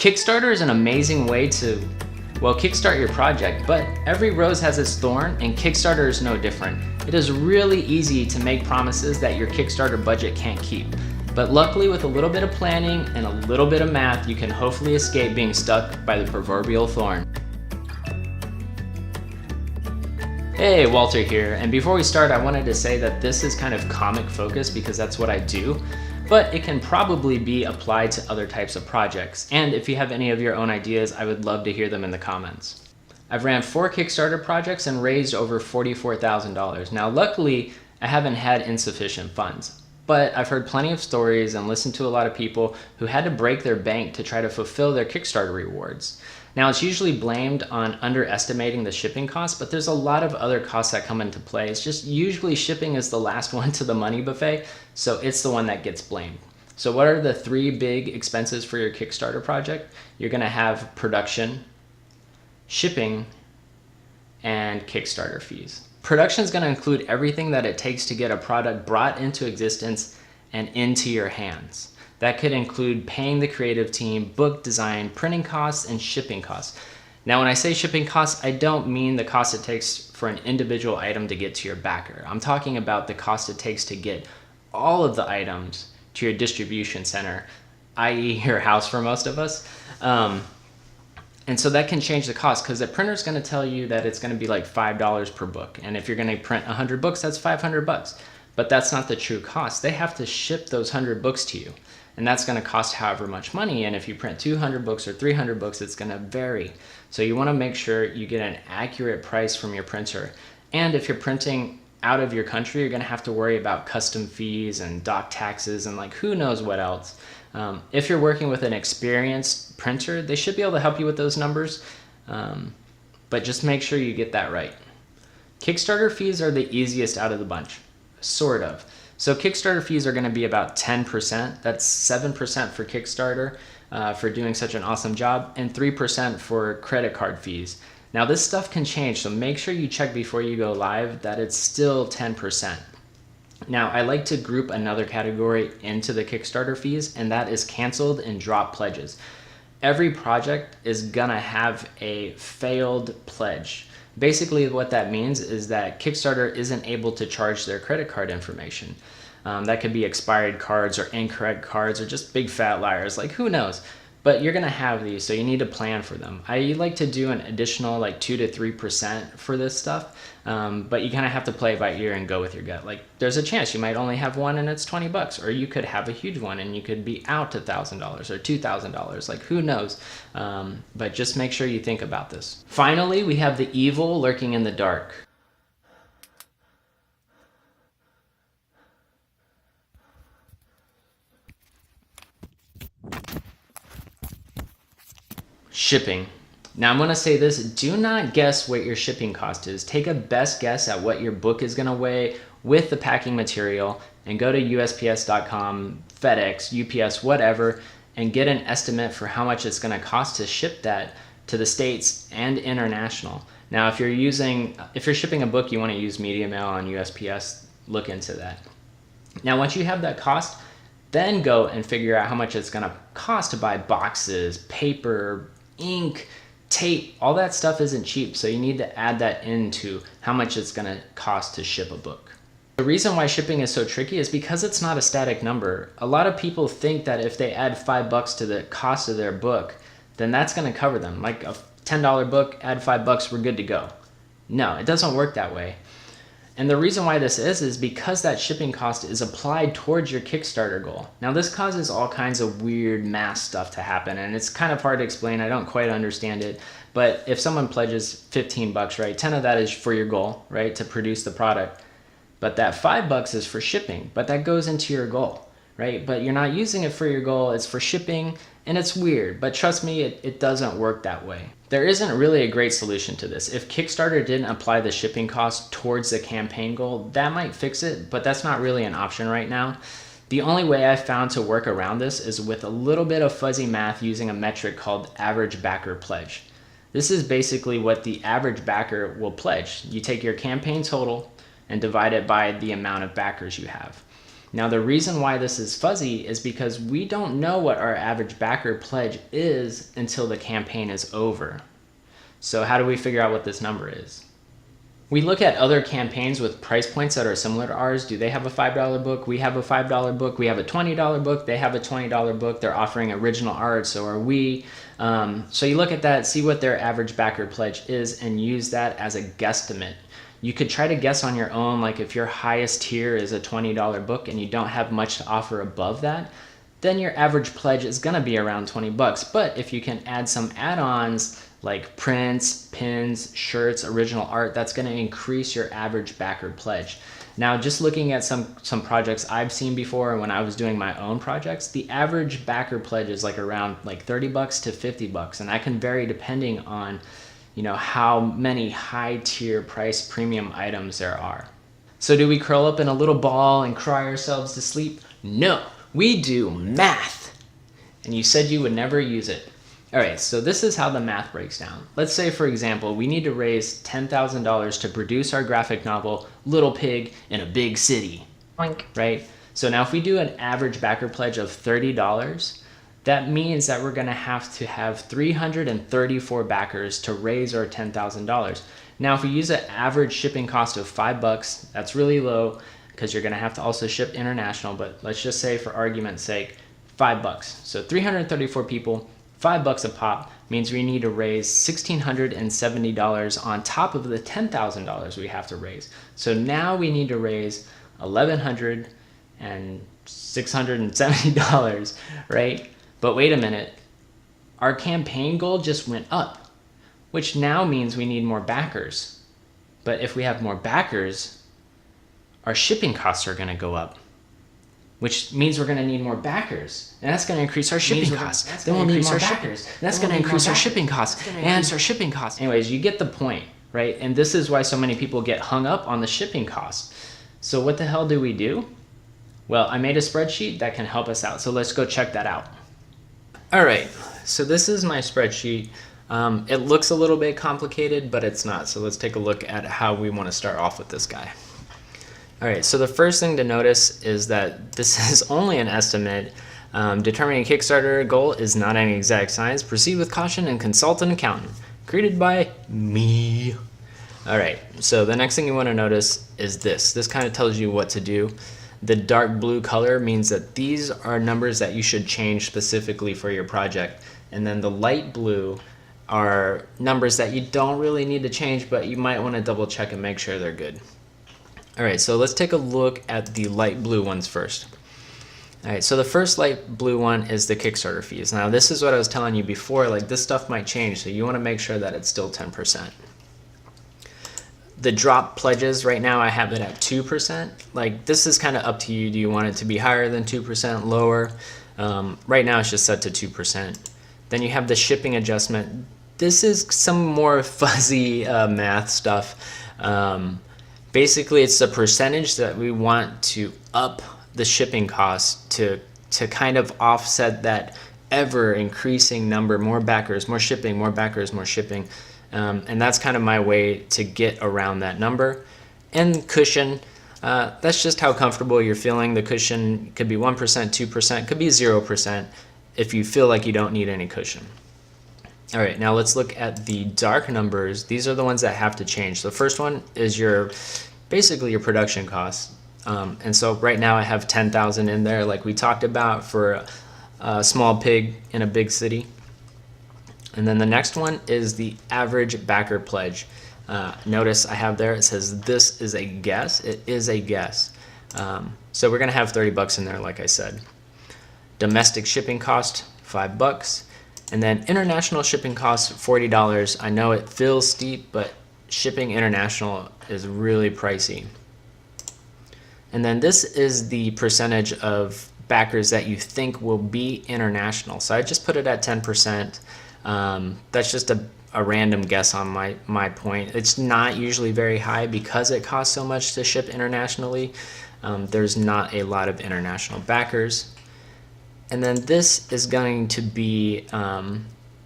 Kickstarter is an amazing way to, well, kickstart your project, but every rose has its thorn, and Kickstarter is no different. It is really easy to make promises that your Kickstarter budget can't keep. But luckily, with a little bit of planning and a little bit of math, you can hopefully escape being stuck by the proverbial thorn. Hey, Walter here, and before we start, I wanted to say that this is kind of comic focused because that's what I do, but it can probably be applied to other types of projects. And if you have any of your own ideas, I would love to hear them in the comments. I've ran 4 Kickstarter projects and raised over $44,000. Now, luckily, I haven't had insufficient funds, but I've heard plenty of stories and listened to a lot of people who had to break their bank to try to fulfill their Kickstarter rewards. Now, it's usually blamed on underestimating the shipping costs, but there's a lot of other costs that come into play. It's just usually shipping is the last one to the money buffet, so it's the one that gets blamed. So what are the 3 big expenses for your Kickstarter project? You're gonna have production, shipping, and Kickstarter fees. Production is gonna include everything that it takes to get a product brought into existence and into your hands. That could include paying the creative team, book design, printing costs, and shipping costs. Now, when I say shipping costs, I don't mean the cost it takes for an individual item to get to your backer. I'm talking about the cost it takes to get all of the items to your distribution center, i.e. your house for most of us. And so that can change the cost because the printer's gonna tell you that it's gonna be like $5 per book. And if you're gonna print 100 books, that's 500 bucks. But that's not the true cost. They have to ship those 100 books to you. And that's gonna cost however much money. And if you print 200 books or 300 books, it's gonna vary. So you wanna make sure you get an accurate price from your printer. And if you're printing out of your country, you're gonna have to worry about custom fees and dock taxes and like who knows what else. If you're working with an experienced printer, they should be able to help you with those numbers, but just make sure you get that right. Kickstarter fees are the easiest out of the bunch, sort of. So Kickstarter fees are gonna be about 10%. That's 7% for Kickstarter for doing such an awesome job, and 3% for credit card fees. Now this stuff can change, so make sure you check before you go live that it's still 10%. Now, I like to group another category into the Kickstarter fees, and that is canceled and drop pledges. Every project is gonna have a failed pledge. Basically, what that means is that Kickstarter isn't able to charge their credit card information. That could be expired cards or incorrect cards or just big fat liars, like who knows? But you're gonna have these, so you need to plan for them. I like to do an additional like 2 to 3% for this stuff, but you kind of have to play it by ear and go with your gut. Like there's a chance you might only have one and it's 20 bucks, or you could have a huge one and you could be out $1,000 or $2,000, like who knows? But just make sure you think about this. Finally, we have the evil lurking in the dark. Shipping. Now I'm gonna say this, do not guess what your shipping cost is. Take a best guess at what your book is gonna weigh with the packing material and go to USPS.com, FedEx, UPS, whatever, and get an estimate for how much it's gonna cost to ship that to the States and international. Now if you're shipping a book, you wanna use Media Mail on USPS, look into that. Now once you have that cost, then go and figure out how much it's gonna cost to buy boxes, paper, ink, tape. All that stuff isn't cheap, so you need to add that into how much it's gonna cost to ship a book. The reason why shipping is so tricky is because it's not a static number. A lot of people think that if they add $5 to the cost of their book, then that's gonna cover them. Like a $10 book, add $5, we're good to go. No, it doesn't work that way. And the reason why this is because that shipping cost is applied towards your Kickstarter goal. Now this causes all kinds of weird math stuff to happen, and it's kind of hard to explain. I don't quite understand it, but if someone pledges 15 bucks, right, 10 of that is for your goal, right, to produce the product. But that $5 is for shipping, but that goes into your goal, right? But you're not using it for your goal, it's for shipping, and it's weird, but trust me, it doesn't work that way. There isn't really a great solution to this. If Kickstarter didn't apply the shipping cost towards the campaign goal, that might fix it, but that's not really an option right now. The only way I've found to work around this is with a little bit of fuzzy math using a metric called average backer pledge. This is basically what the average backer will pledge. You take your campaign total and divide it by the amount of backers you have. Now, the reason why this is fuzzy is because we don't know what our average backer pledge is until the campaign is over. So how do we figure out what this number is? We look at other campaigns with price points that are similar to ours. Do they have a $5 book? We have a $5 book. We have a $20 book. They have a $20 book. They're offering original art. So are we. So you look at that, see what their average backer pledge is, and use that as a guesstimate. You could try to guess on your own, like if your highest tier is a $20 book and you don't have much to offer above that, then your average pledge is gonna be around 20 bucks. But if you can add some add-ons like prints, pins, shirts, original art, that's gonna increase your average backer pledge. Now, just looking at some projects I've seen before when I was doing my own projects, the average backer pledge is like around like 30 bucks to 50 bucks. And that can vary depending on how many high tier price premium items there are. So do we curl up in a little ball and cry ourselves to sleep? No, we do math. And you said you would never use it. All right, so this is how the math breaks down. Let's say, for example, we need to raise $10,000 to produce our graphic novel, Little Pig in a Big City. Boink. Right? So now if we do an average backer pledge of $30, that means that we're gonna have 334 backers to raise our $10,000. Now, if we use an average shipping cost of $5, that's really low because you're gonna have to also ship international, but let's just say for argument's sake, $5. So 334 people, $5 a pop means we need to raise $1,670 on top of the $10,000 we have to raise. So now we need to raise $1,10670, right? But wait a minute, our campaign goal just went up, which now means we need more backers. But if we have more backers, our shipping costs are gonna go up, which means we're gonna need more backers. And that's gonna increase our shipping costs. Then we'll need more backers. That's gonna increase our shipping costs. And our shipping costs. Anyways, you get the point, right? And this is why so many people get hung up on the shipping costs. So what the hell do we do? Well, I made a spreadsheet that can help us out. So let's go check that out. All right, so this is my spreadsheet. It looks a little bit complicated, but it's not. So let's take a look at how we want to start off with this guy. All right, so the first thing to notice is that this is only an estimate. Determining a Kickstarter goal is not an exact science. Proceed with caution and consult an accountant. Created by me. All right, so the next thing you want to notice is this. This kind of tells you what to do. The dark blue color means that these are numbers that you should change specifically for your project. And then the light blue are numbers that you don't really need to change, but you might want to double check and make sure they're good. All right, so let's take a look at the light blue ones first. All right, so the first light blue one is the Kickstarter fees. Now, this is what I was telling you before, like this stuff might change, so you want to make sure that it's still 10%. The drop pledges, right now I have it at 2%. Like, this is kind of up to you. Do you want it to be higher than 2%, lower? Right now it's just set to 2%. Then you have the shipping adjustment. This is some more fuzzy math stuff. Basically, it's the percentage that we want to up the shipping cost to kind of offset that ever increasing number, more backers, more shipping, more backers, more shipping. And that's kind of my way to get around that number. And cushion, that's just how comfortable you're feeling. The cushion could be 1%, 2%, could be 0% if you feel like you don't need any cushion. All right, now let's look at the dark numbers. These are the ones that have to change. The first one is basically your production costs. And so right now I have 10,000 in there, like we talked about, for a small pig in a big city. And then the next one is the average backer pledge. Notice I have there, it says this is a guess. It is a guess. So we're gonna have 30 bucks in there, like I said. Domestic shipping cost, $5. And then international shipping costs, $40. I know it feels steep, but shipping international is really pricey. And then this is the percentage of backers that you think will be international. So I just put it at 10%. That's just a random guess on my point. It's not usually very high because it costs so much to ship internationally. There's not a lot of international backers. And then this is going to be,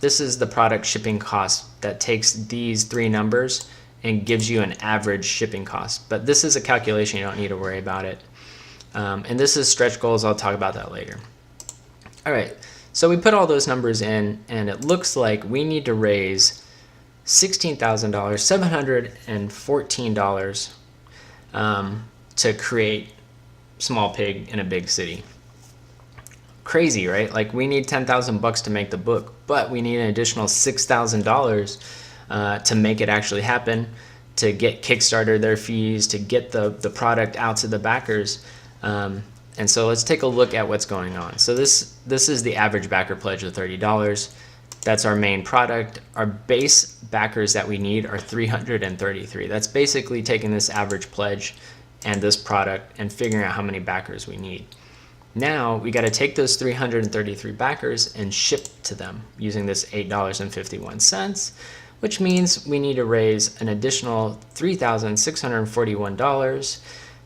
this is the product shipping cost that takes these three numbers and gives you an average shipping cost. But this is a calculation, you don't need to worry about it. And this is stretch goals. I'll talk about that later. All right, so we put all those numbers in, and it looks like we need to raise $16,714 to create Small Pig in a Big City. Crazy, right? Like, we need 10,000 bucks to make the book, but we need an additional $6,000 to make it actually happen, to get Kickstarter their fees, to get the product out to the backers. And so let's take a look at what's going on. So this is the average backer pledge of $30. That's our main product. Our base backers that we need are 333. That's basically taking this average pledge and this product and figuring out how many backers we need. Now we got to take those 333 backers and ship to them using this $8.51, which means we need to raise an additional $3,641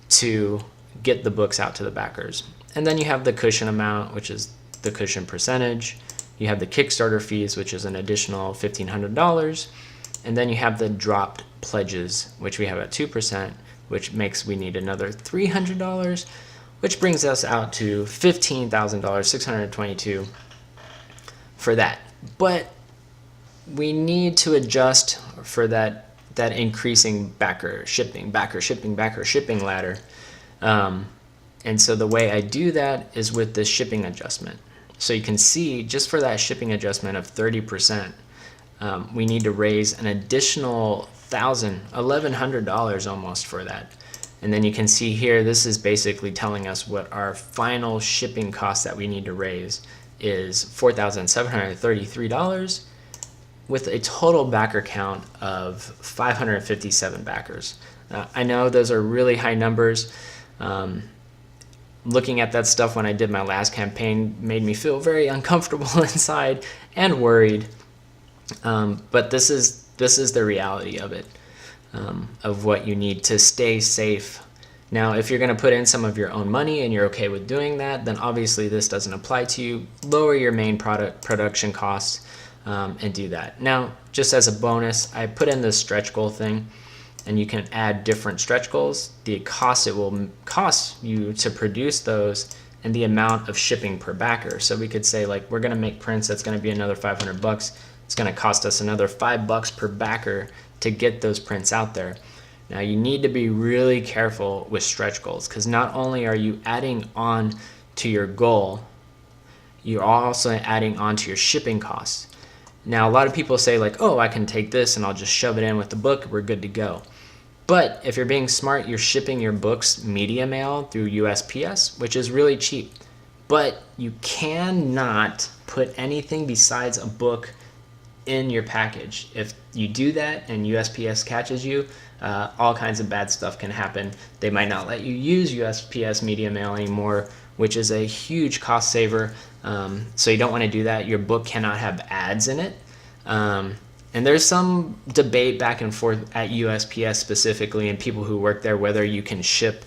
to get the books out to the backers. And then you have the cushion amount, which is the cushion percentage. You have the Kickstarter fees, which is an additional $1,500. And then you have the dropped pledges, which we have at 2%, which makes we need another $300, which brings us out to $15,622 for that. But we need to adjust for that increasing backer shipping ladder. And so the way I do that is with this shipping adjustment. So you can see just for that shipping adjustment of 30%, we need to raise an additional $1,100 almost for that. And then you can see here, this is basically telling us what our final shipping cost that we need to raise is $4,733 with a total backer count of 557 backers. I know those are really high numbers. Looking at that stuff when I did my last campaign made me feel very uncomfortable inside and worried. But this is the reality of it, of what you need to stay safe. Now, if you're going to put in some of your own money and you're okay with doing that, then obviously this doesn't apply to you. Lower your main production costs and do that. Now, just as a bonus, I put in this stretch goal thing, and you can add different stretch goals, the cost it will cost you to produce those, and the amount of shipping per backer. So we could say, like, we're going to make prints, that's going to be another 500 bucks. It's going to cost us another $5 per backer to get those prints out there. Now, you need to be really careful with stretch goals, because not only are you adding on to your goal, you're also adding on to your shipping costs. Now, a lot of people say, like, oh, I can take this and I'll just shove it in with the book, we're good to go. But if you're being smart, you're shipping your books media mail through USPS, which is really cheap. But you cannot put anything besides a book in your package. If you do that and USPS catches you, all kinds of bad stuff can happen. They might not let you use USPS media mail anymore, which is a huge cost saver. So you don't want to do that. Your book cannot have ads in it. And there's some debate back and forth at USPS specifically and people who work there whether you can ship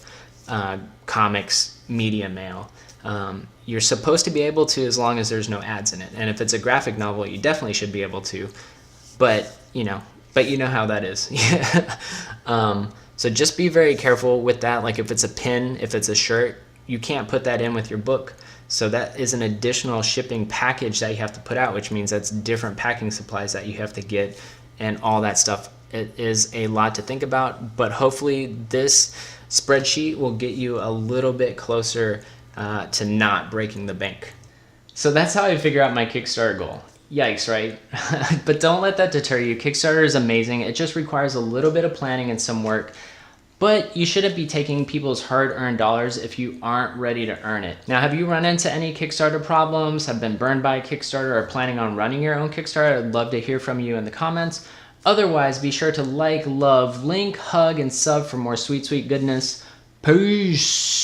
comics media mail. You're supposed to be able to, as long as there's no ads in it. And if it's a graphic novel, you definitely should be able to. But you know how that is. So just be very careful with that. Like if it's a pin, if it's a shirt, you can't put that in with your book. So that is an additional shipping package that you have to put out, which means that's different packing supplies that you have to get and all that stuff. It is a lot to think about, but hopefully this spreadsheet will get you a little bit closer to not breaking the bank. So that's how I figure out my Kickstarter goal. Yikes, right? But don't let that deter you. Kickstarter is amazing. It just requires a little bit of planning and some work. But you shouldn't be taking people's hard-earned dollars if you aren't ready to earn it. Now, have you run into any Kickstarter problems, have been burned by a Kickstarter, or planning on running your own Kickstarter? I'd love to hear from you in the comments. Otherwise, be sure to like, love, link, hug, and sub for more sweet, sweet goodness. Peace!